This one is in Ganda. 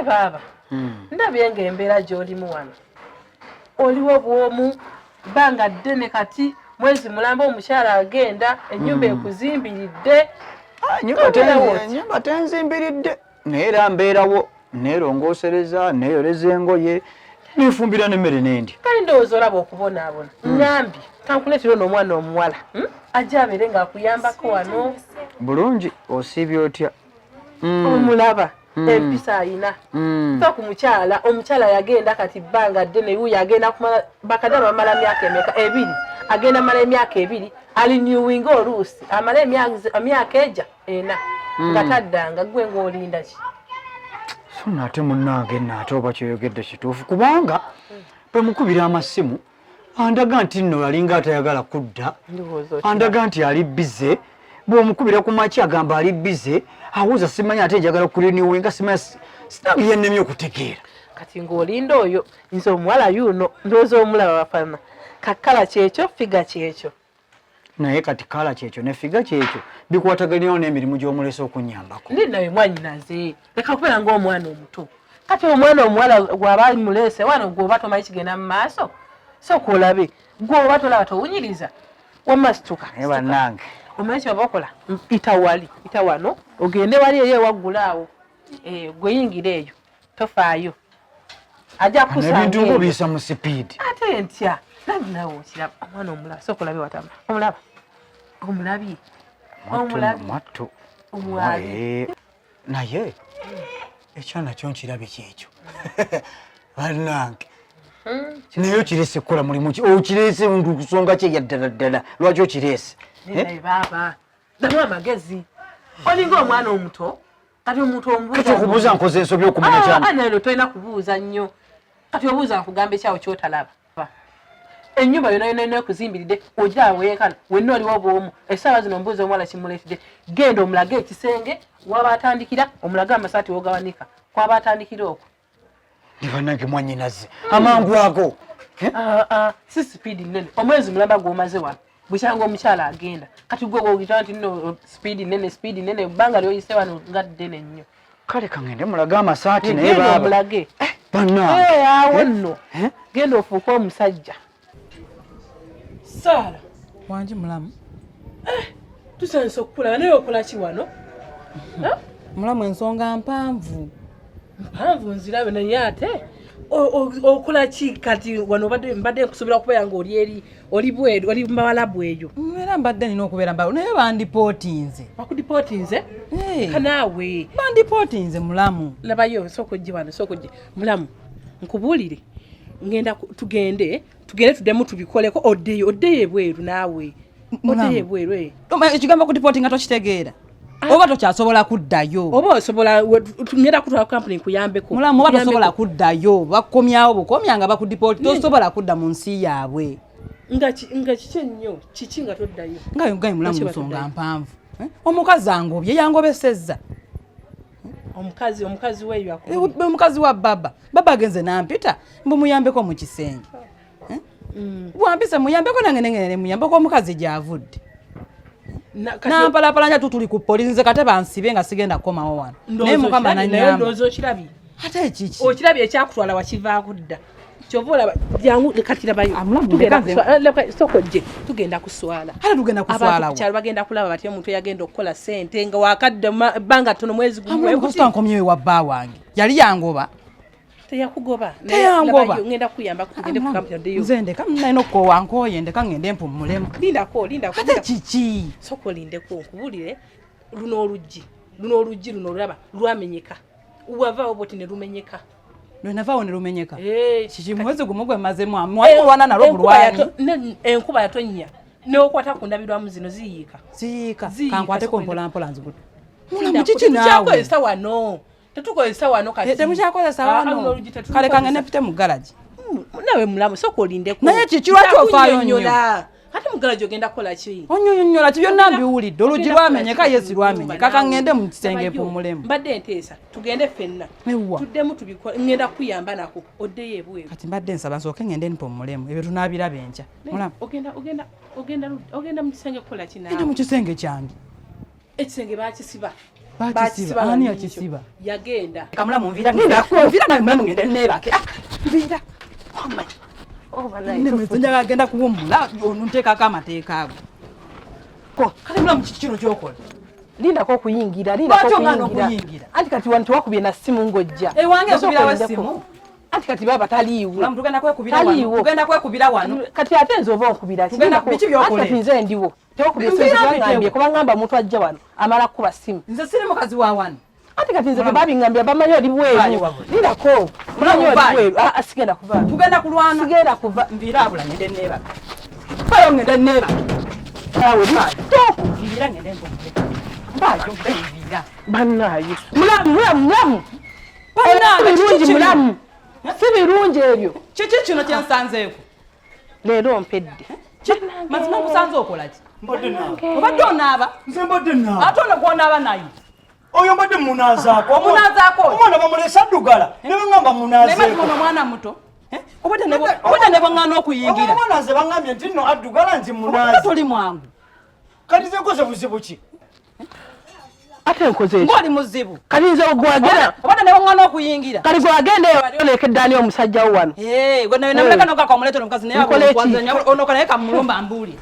baba ndabye ng'embeera gy'olimu wano oliwo bwomu banga ddene kati mwezi mulamba omukyala agenda ennyumba ekuzimbiridde nyumba tenzimbiridde naye era mbeerawo neerongosereza neeyoleza engoye neefumbira n'emmere n'endi kale ndowooza olaba okubonaabona ŋŋambye kankuleetera n'omwana omuwala ajja abeere ng'akuyambako wano bulungi osiibye otya omulaba empisa ayina fa ku mukyala omukyala yagenda kati bbanga ddene yuyo agenda kumala bakadala bamala myaka emeka ebiri agenda mala emyaka ebiri alinyuwinga oluusi amala emyaka eja ena nga taddanga gwe ng'olinda ki so nate munnange naate oba kyoyogedde kituufu kubanga bwe mukubira amasimu andaga nti nno alinga atayagala kudda andaga nti ali bize bw'omukubira ku maki agamba ali bize awuza simanyi ate njagala kuliniwinga simanyi sinange yennemye okutegeera kati ng'olinda oyo nze omuwala yuno ndowooza omulaba bafaana kakala kyekyo figa kyekyo naye kati kala kyekyo ne figa kyekyo bikwataganirawo n'emirimu gy'omulesa okunnyambako ndi nawe mwanyinaze leka kubeera ng'omwana omuto kati omwana omuwala gw'aba muleese wano gw'oba tomanyi kigenda mu maaso sooka olabe gw'oba tolaba towunyiriza wamasituka naye bannange omanyi kyoba okola ita wano ogende wali eyo ewaggulaawo gweyingira eyo tofaayo ajja ebintu ng'obiyisa mu sipiidi ate ntya nange nawe okiraba omwana omulaba sooka olabe watama omulabye matto omwali naye ekyana kyo nkirabye kyekyo bannange naye okirese kukola mulimu ki okirese kusonga kye yaddala ddala lwaki okirese naye baaba damu amagezi olinga omwana omuto kati omuntu omubuuza kati okubuuza nkoze ensobi okumanya kyana nero tolina kubuuza nnyo kati obuuza nkugamba ekyawo kyotalaba ennyumba yona ekuzimbiridde ogirawo yenkana wenna oliwo bwomu essaawa zino mbuuza omuwala kimuleetedde genda omulage ekisenge waba atandikira omulage amasaati wogawanika kwaba atandikira okwo ndi bannange mwanyinaze amangu ago si sipiidi nnene omwezi mulamba gw'omaze wano bukyanga omukyala agenda kati gwe bwogita nti nno sipiidi nnene ebbanga lyoyise wano nga ddene nnyo kale kangende mulage amasaati naye baaba omulage bannange awo nno genda ofuuke omusajja Saala wanji mulamu tusanse okukulaba naye okola ki wano mulamu ensonga mpanvu nzirabe naye ate okola ki kati wano mbadde nkusobola okubeera nga oli bweru oli mubawalabu eyo era mbadde nina okubeera mbawo naye bandipootinze bakudipootinze kanaawe bandipootinze mulamu labayo sooka ojje wano sooka ojje mulamu nkubuulire ngenda tugende tuddemu tubikoleko oddeyo ebweru naawe oddeyo ebweru ekigambo kudipootinga tokitegeera oba tokyasobola kuddayo oba osobola ngenda kutwala kampuni nkuyambeko mulamu oba tosobola kuddayo bakomyawo bukomya nga bakudipooti tosobola kudda mu nsi yaabwe nga kiki ennyo kiki nga toddayo ngayo mulamu nsonga mpanvu omukazi angobye yangobesezza omukazi weeyo omukazi wa baba agenze nampita mbumuyambeko mu kisenge bwampise muyambeko nange nengene muyambeko omukazi gyavudde nampalapalanya tutuli ku polisi nze kate bansibe nga sigenda kukomawo wano naye mukama nanyamba ndowooza okirabye ate ekiki okirabye ekyakutwala wakivaako dda kyova olaba jangu lekatirabayo sooka ojje tugenda kuswala ate tugenda kuswala kukyalo bagenda kulaba bati omuntu yagenda okukola ssente nga wakadde ebbanga ttono mwezi gumwekusitaankomyewe wa bba wange yali yangoba teyakugoba teyangoba ngenda kuyamba kugende ku kampuni nze ndeka nalina okukowa nkoye ndeka ngende mpummulemu lindako ate kiki sooka olindeko nkubuulire luno oluggi luno olulaba lwamenyeka wavaawo bwoti ne lumenyeka lwenavaawo ne lumenyeka kiki mwezi gumu gwe mazemu mwalwana nalwo bulwanyi enkuba yatonnya neokwata ku ndabirwamu zino ziyiika kankwateko mpolampola nzigudu mulamu kiki naawe wano tetukozesa wano kati temukyakozesa wano kale kangene pite mu garagi nawe mulamu sooka olindeko naye kiki lwaki ofaayo nnyo ate mu garagi ogenda kukola ki onyonyola ki byonna mbiwulidde oluggi lwamenyeka yesi lwamenyeka kangende mu kisenge mpumulemu mbadde nteesa tugende ffenna tuddemu tubikole ngenda kuyamba nako oddeyo ebweru kati mbadde nsaba nsooke ngende mpumulemu ebyo tunaabiraba enkya mulamu ogenda mu kisenge kukola ki naawe mu kisenge kyange ekisenge baakisiba bakisiba ani yakisiba yagenda kamula mumvira nawe mulamu ngende nebake mvira nemezenya agenda kuwummula onunteekako amateeka ago kale mulamu kino kyokola lindako okuyingira anti kati wano tewakubye na simu ng'ojja ewange nkubirawo essimu anti kati baba taliiwo tugenda kwekubira wano kati ate nze oba onkubira kati nze ndiwo tewakubye simu kuba ngamba omuntu ajja wano amala kuba simu nze siri mukazi wa wano anti kati nze babingambira bamanyi oli bweru lindako mulanyi oli bweru sigenda kuva tugenda kulwana sigenda kuva nviira abula ngende neeba bayo ngende neeba awe toku nviira ngende bayo nviira bannaye mulamu birungi mulamu si birungi ebyo kiki kino kyensanzeeko leero mpedde mazima nkusanze okola ki obadde onaaba nze mbadde naaba ate ono gwonaaba nayo oyo mbadde munaazaako omwana bamulesa addugala ne baŋŋamba munaazeeko omwana muto obadde ne bwaŋŋaana okuyingira omwana nze baŋŋambye nti nno addugala nti munaaze toli mwangu kati nze nkoze buzibu ki ate nkoze eki ng'oli muzibu kati nze gwagenda obadde ne bwaŋŋaana okuyingira kati gwagenda eyo wali olekeddaani omusajja wo wano gwe nawe namuleka nogaka omuleetera omukazi naye ono naye kamulumba mbuuli